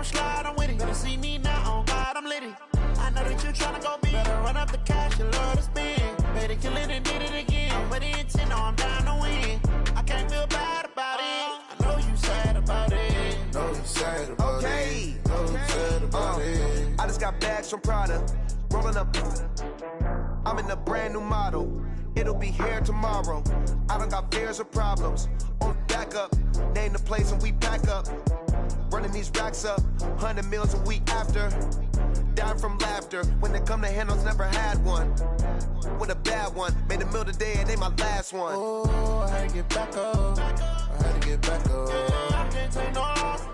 come slide, I'm with it. Better see me now, on God, I'm litty. I know that you tryna go big. Better run up the cash, you love to spend. Better kill it and did it again. I'm with the intent, no, I'm down to win. I can't feel bad about it. I know you sad about it. Know you sad about it. Know you sad about it. I just got bags from Prada. Rolling up. I'm in a brand new model. It'll be here tomorrow. I don't got fears or problems. On back up. Name the place and we pack up. Running these racks up. 100 meals a week after. Dying from laughter. When they come to handles, never had one. With a bad one. Made a meal today, it ain't my last one. Oh, I had to get back up. I had to get back up. I can't take no loss.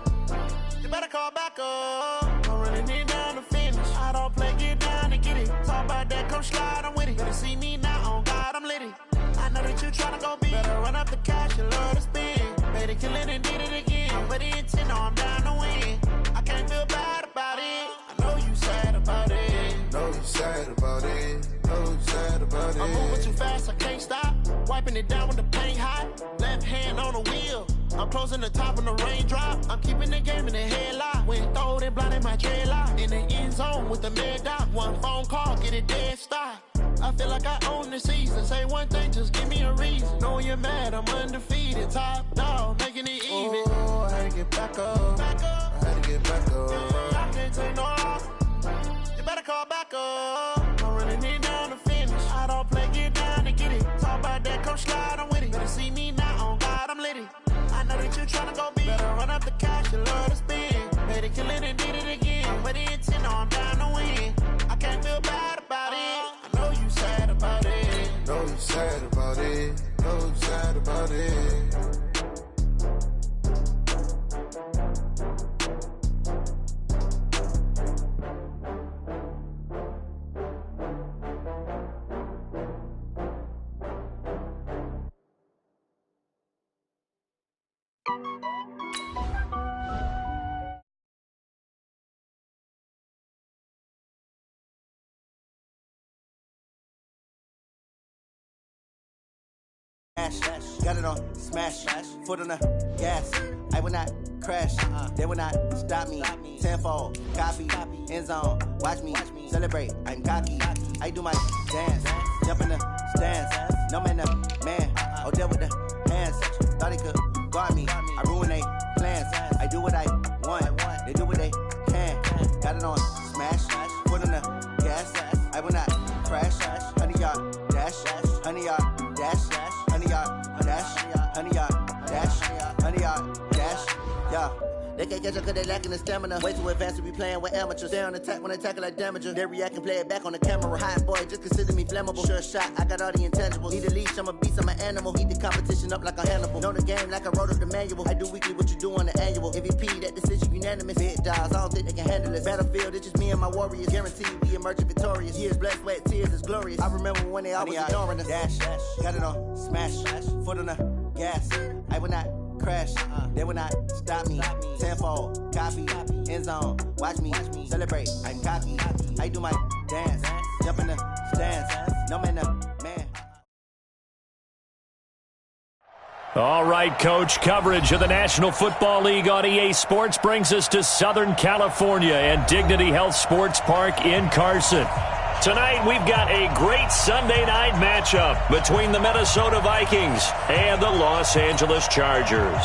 You better call back up. I'm running it down to finish. I don't play, get down to get it. Talk about that, come slide, I'm with it. Better see me now, on God, I'm litty. I know that you tryna go big. Better run up the cash, you love to spend. Better kill it and did it again. I'm with the intent, no, I'm down to win. I can't feel bad about it. I know you sad about it. Know you sad about it. Know you sad about it. I'm moving too fast, I can't stop. Wiping it down with the paint hot. Left hand on the wheel. I'm closing the top when the raindrop. I'm keeping the game in the headlock. When throwed and blinded my dreadlock. In the end zone with the mad dot. One phone call, get it dead stop. I feel like I own the season. Say one thing, just give me a reason. Knowing you're mad, I'm undefeated. Top dog, making it even. Oh, I had to get back up. I had to get back up. I can't take no loss. You better call back up. I'm running it down to finish. I don't play, get down to get it. Talk about that, come slide, I'm with it. Better see me now, on God, I'm litty. I know that you tryna go big. Better run up the cash, you love to spend. Better kill it and did it again. But the intent, no, I'm down to win. I can't feel bad about it. I know you sad about it. Know you sad about it. Know you sad about it. Got it on smash, foot on the gas. I will not crash, they will not stop me. Tenfold, copy, end zone, watch me celebrate. I'm cocky, I do my dance, jump in the stands. No man, man, oh there with the hands. Thought he could guard me, I ruin they plans. I do what I want, they do what they can. Got it on smash, foot on the gas. I will not crash, 100 yard dash, 100 yard dash. 100 yard dash, 100 yard dash, 100 yard dash, yeah. They can't catch up cause they lacking the stamina. Way too advanced to be playing with amateurs. Stay on attack when they tackle like damager. They react and play it back on the camera. Hot boy, just consider me flammable. Sure shot, I got all the intangibles. Need a leash, I'm a beast, I'm an animal. Heat the competition up like a Hannibal. Know the game like I wrote up the manual. I do weekly what you do on the annual. MVP, that decision unanimous. Big dogs, I don't think they can handle this. Battlefield, it's just me and my warriors. Guaranteed we emerge victorious. Years, blood, sweat, tears, is glorious. I remember when they always ignoring us. Dash, got it on smash, foot on the gas. I will not crash, they will not stop me. Tenfold, copy, end zone, watch me celebrate. I'm cocky, I do my dance, jump in the stands. No man, man. All right, Coach, coverage of the National Football League on EA Sports brings us to Southern California and Dignity Health Sports Park in Carson. Tonight, we've got a great Sunday night matchup between the Minnesota Vikings and the Los Angeles Chargers.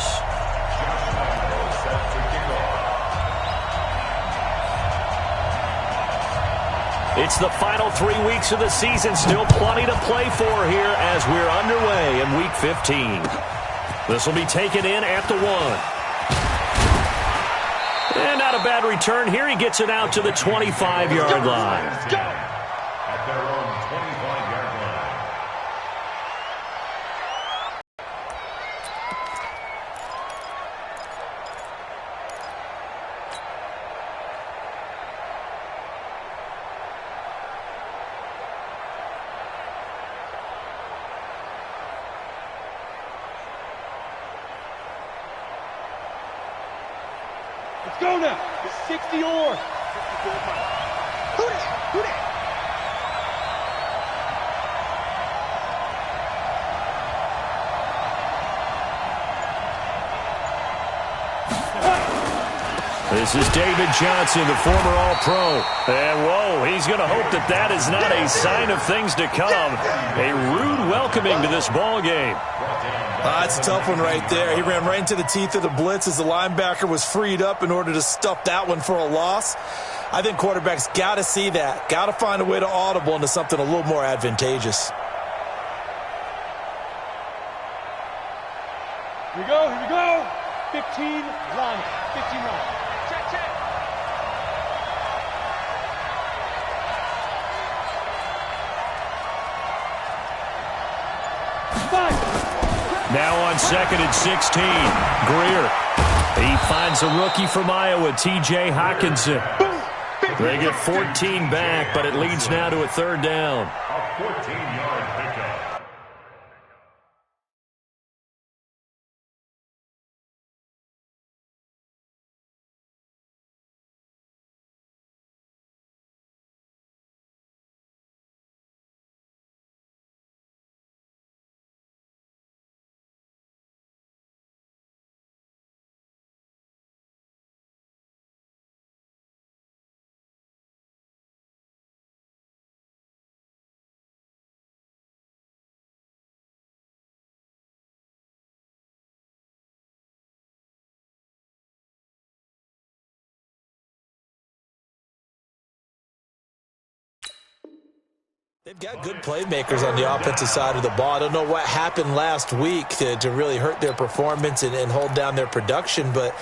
It's the final 3 weeks of the season. Still plenty to play for here as we're underway in Week 15. This will be taken in at the 1. And not a bad return here. He gets it out to the 25-yard line. Let's go! At their own 25-yard line. Let's go now. It's 60 or. Who that? This is David Johnson, the former All-Pro. And, whoa, he's going to hope that that is not a sign of things to come. A rude welcoming to this ball game. That's a tough one right there. He ran right into the teeth of the blitz as the linebacker was freed up in order to stuff that one for a loss. I think quarterbacks got to see that. Got to find a way to audible into something a little more advantageous. Here we go, here we go. 15 line, 15 line. Check, check. Now on 2nd and 16, Greer. He finds a rookie from Iowa, T.J. Hockenson. They get 14 back, but it leads now to a 3rd down. A 14-yard pickup. They've got good playmakers on the offensive side of the ball. I don't know what happened last week to really hurt their performance and hold down their production, but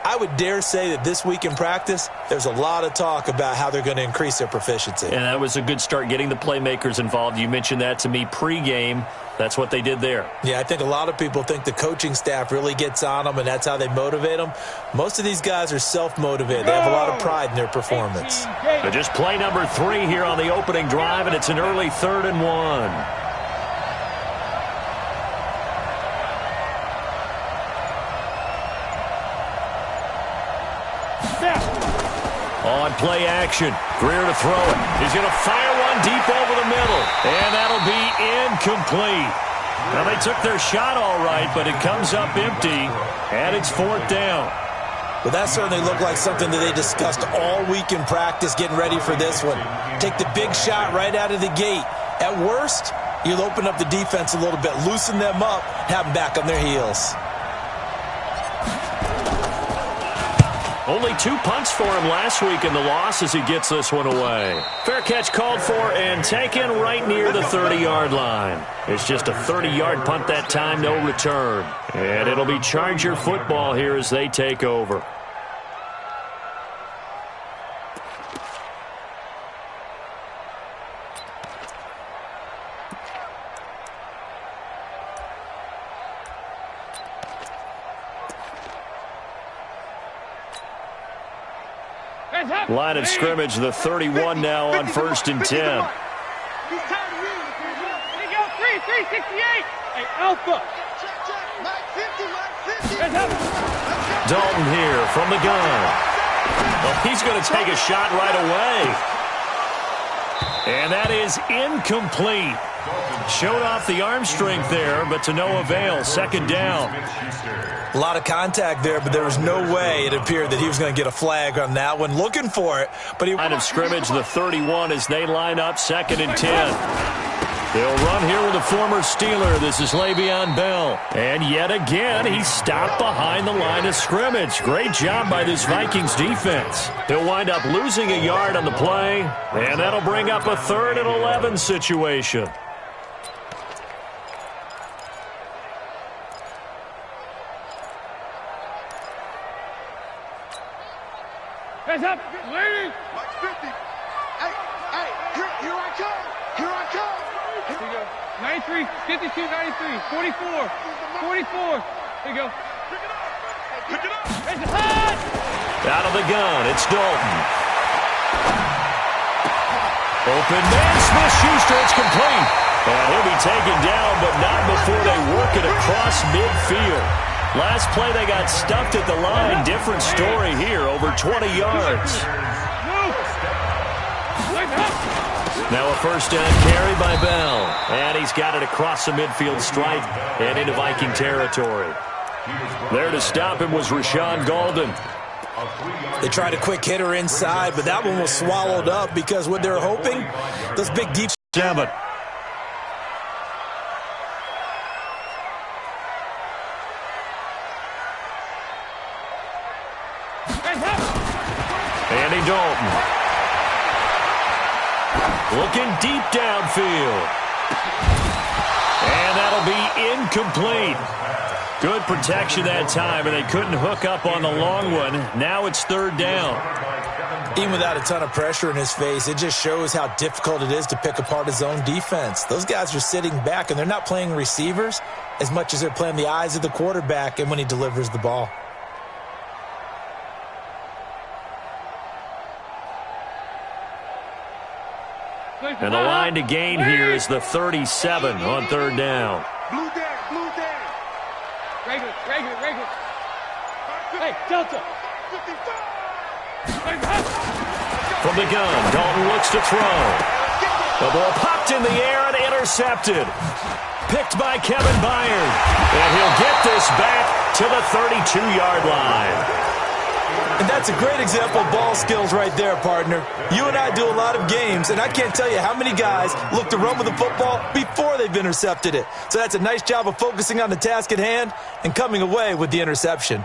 I would dare say that this week in practice, there's a lot of talk about how they're going to increase their proficiency. And that was a good start, getting the playmakers involved. You mentioned that to me pregame. That's what they did there. Yeah, I think a lot of people think the coaching staff really gets on them, and that's how they motivate them. Most of these guys are self-motivated. They have a lot of pride in their performance. But just play number 3 here on the opening drive, and it's an early 3rd and 1. On play action, Greer to throw it. He's going to fire one deep over the middle, and that'll be incomplete. Now, they took their shot all right, but it comes up empty, and it's 4th down. Well, that certainly looked like something that they discussed all week in practice, getting ready for this one. Take the big shot right out of the gate. At worst, you'll open up the defense a little bit, loosen them up, have them back on their heels. Only 2 punts for him last week in the loss as he gets this one away. Fair catch called for and taken right near the 30-yard line. It's just a 30-yard punt that time, no return. And it'll be Charger football here as they take over. Line of scrimmage, the 31 now on 1st and 10. There you go, 368. Hey, Alpha. Dalton here from the gun. Well, he's going to take a shot right away. And that is incomplete. Showed off the arm strength there, but to no avail. 2nd down. A lot of contact there, but there was no way it appeared that he was going to get a flag on that one. Looking for it, but he... Line of scrimmage, the 31 as they line up 2nd and 10. They'll run here with a former Steeler. This is Le'Veon Bell. And yet again, he's stopped behind the line of scrimmage. Great job by this Vikings defense. He'll wind up losing a yard on the play, and that'll bring up a 3rd and 11 situation. Hands up, ladies. Like 50. Hey, here I come. Here I come. Here you go. 93, 52, 93, 44, 44. Here you go. Pick it up. Pick it up. It's hot. Out of the gun, it's Dalton. Open man, Smith-Schuster, it's complete. And he'll be taken down, but not before they work it across midfield. Last play, they got stuffed at the line. Different story here, over 20 yards. Now a 1st down carry by Bell. And he's got it across the midfield stripe and into Viking territory. There to stop him was Rashawn Golden. They tried a quick hitter inside, but that one was swallowed up because what they were hoping, those big deep 7. Andy Dalton. Looking deep downfield. And that'll be incomplete. Good protection that time, and they couldn't hook up on the long one. Now it's 3rd down. Even without a ton of pressure in his face, it just shows how difficult it is to pick apart his own defense. Those guys are sitting back, and they're not playing receivers as much as they're playing the eyes of the quarterback and when he delivers the ball. And the line to gain here is the 37 on 3rd down. Blue down. Regular. Hey, Delta. 55. From the gun, Dalton looks to throw. The ball popped in the air and intercepted. Picked by Kevin Byard. And he'll get this back to the 32-yard line. And that's a great example of ball skills right there, partner. You and I do a lot of games, and I can't tell you how many guys look to run with the football before they've intercepted it. So that's a nice job of focusing on the task at hand and coming away with the interception.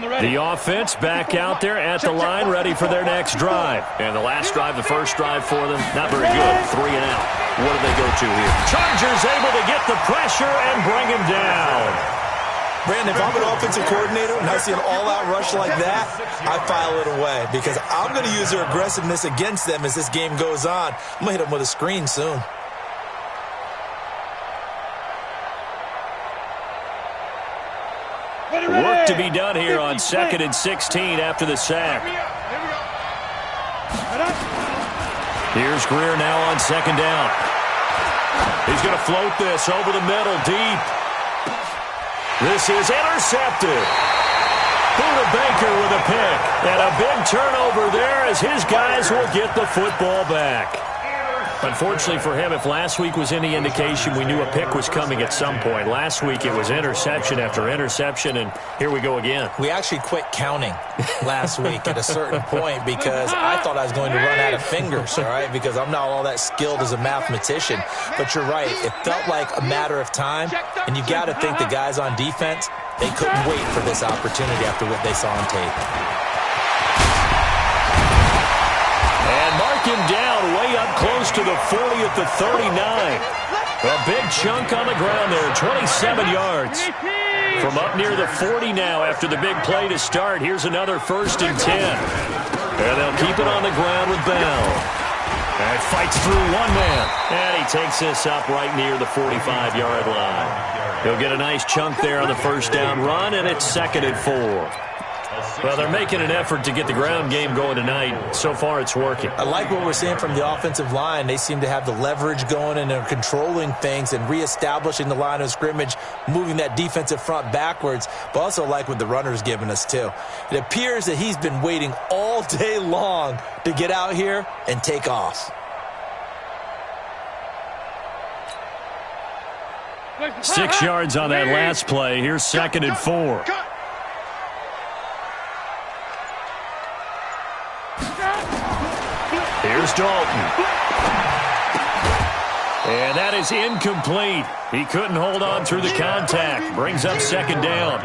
The offense back out there at the line, ready for their next drive. And the last drive, the first drive for them, not very good. 3 and out. What do they go to here? Chargers able to get the pressure and bring him down. Brandon, if I'm an offensive coordinator and I see an all-out rush like that, I file it away because I'm going to use their aggressiveness against them as this game goes on. I'm going to hit them with a screen soon. Work to be done here on 2nd and 16 after the sack. Here's Greer now on 2nd down. He's going to float this over the middle deep. This is intercepted. Buda Baker with a pick. And a big turnover there as his guys will get the football back. Unfortunately for him, if last week was any indication, we knew a pick was coming at some point. Last week it was interception after interception, and here we go again. We actually quit counting last week at a certain point because I thought I was going to run out of fingers, all right, because I'm not all that skilled as a mathematician. But you're right. It felt like a matter of time, and you got to think the guys on defense, they couldn't wait for this opportunity after what they saw on tape. And mark him down way up close to the 40 at the 39. A big chunk on the ground there, 27 yards. From up near the 40 now after the big play to start. Here's another 1st and 10. And they'll keep it on the ground with Bell. And fights through one man. And he takes this up right near the 45-yard line. He'll get a nice chunk there on the 1st down run, and it's 2nd and 4. Well, they're making an effort to get the ground game going tonight. So far, it's working. I like what we're seeing from the offensive line. They seem to have the leverage going, and they're controlling things and reestablishing the line of scrimmage, moving that defensive front backwards, but also like what the runner's giving us, too. It appears that he's been waiting all day long to get out here and take off. 6 yards on that last play. Here's 2nd and 4. Here's Dalton. And that is incomplete. He couldn't hold on through the contact. Brings up 2nd down.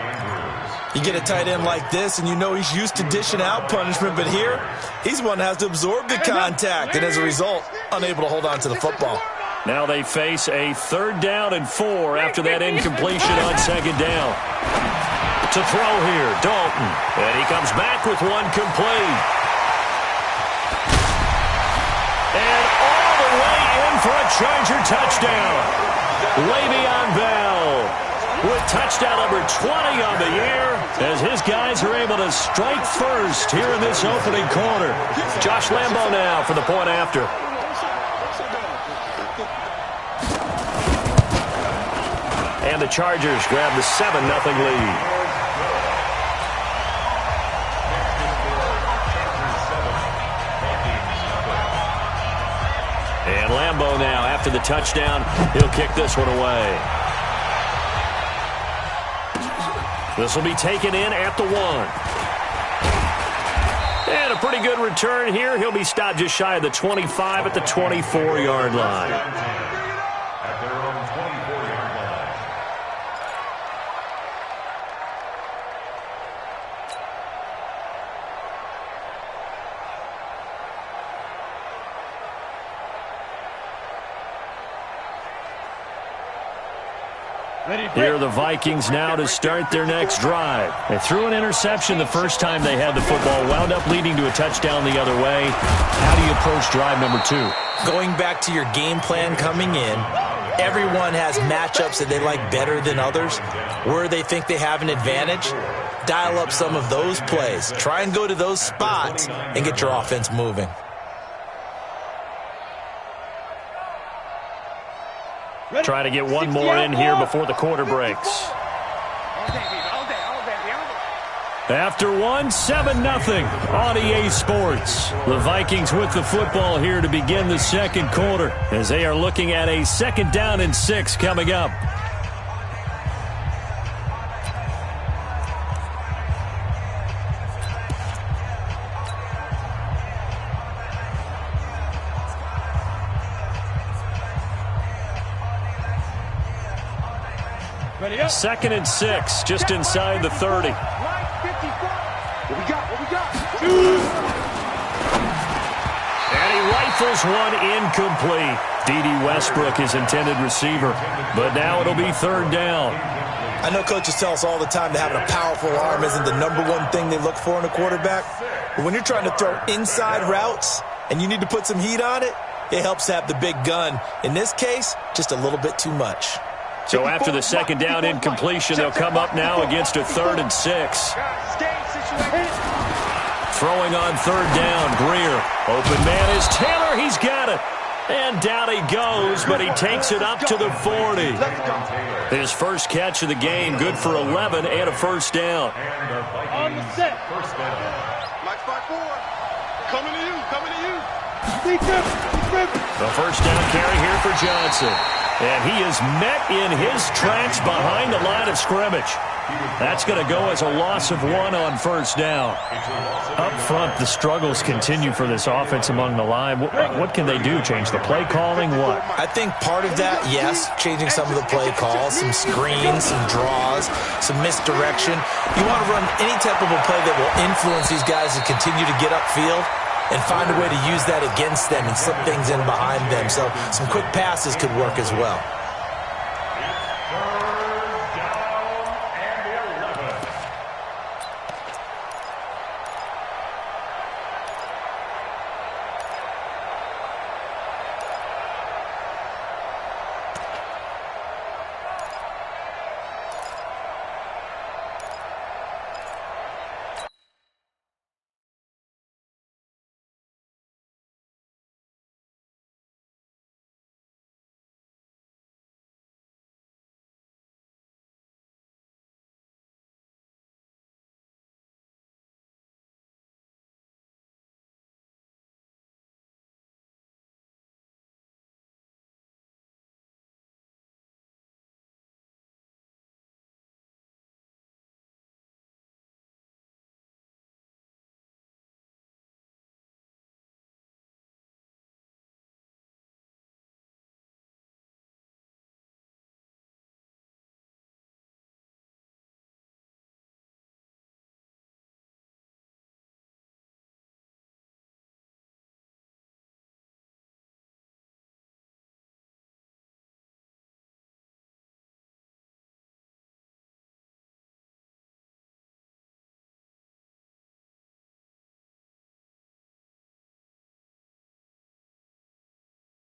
You get a tight end like this, and you know he's used to dishing out punishment, but here, he's one that has to absorb the contact, and as a result, unable to hold on to the football. Now they face a 3rd down and 4 after that incompletion on 2nd down. To throw here, Dalton. And he comes back with one complete. And all the way in for a Charger touchdown. Le'Veon Bell with touchdown number 20 on the year as his guys are able to strike first here in this opening quarter. Josh Lambo now for the point after. And the Chargers grab the 7-0 lead. And Lambeau now, after the touchdown, he'll kick this one away. This will be taken in at the 1. And a pretty good return here. He'll be stopped just shy of the 25 at the 24-yard line. At their own 24-yard line. Here are the Vikings now to start their next drive. They threw an interception the first time they had the football, wound up leading to a touchdown the other way. How do you approach drive number 2? Going back to your game plan coming in, everyone has matchups that they like better than others, where they think they have an advantage. Dial up some of those plays. Try and go to those spots and get your offense moving. Try to get one more in here before the quarter breaks. After 1, 7-0 on EA Sports. The Vikings with the football here to begin the second quarter as they are looking at a 2nd down and 6 coming up. Ready up. 2nd and 6, just inside the 30. What we got? And he rifles one incomplete. D.D. Westbrook, his intended receiver. But now it'll be 3rd down. I know coaches tell us all the time that having a powerful arm isn't the number one thing they look for in a quarterback. But when you're trying to throw inside routes and you need to put some heat on it, it helps to have the big gun. In this case, just a little bit too much. So after the 2nd down incompletion, they'll come up now against a 3rd and 6. Throwing on 3rd down, Greer. Open man is Taylor. He's got it. And down he goes, but he takes it up to the 40. His first catch of the game, good for 11 and a 1st down. On the set. First down. Black spot 4. Coming to you. The 1st down carry here for Johnson. And he is met in his tracks behind the line of scrimmage. That's going to go as a loss of 1 on 1st down. Up front, the struggles continue for this offense among the line. What can they do? Change the play calling? What? I think part of that, yes, changing some of the play calls, some screens, some draws, some misdirection. You want to run any type of a play that will influence these guys to continue to get upfield and find a way to use that against them and slip things in behind them. So some quick passes could work as well.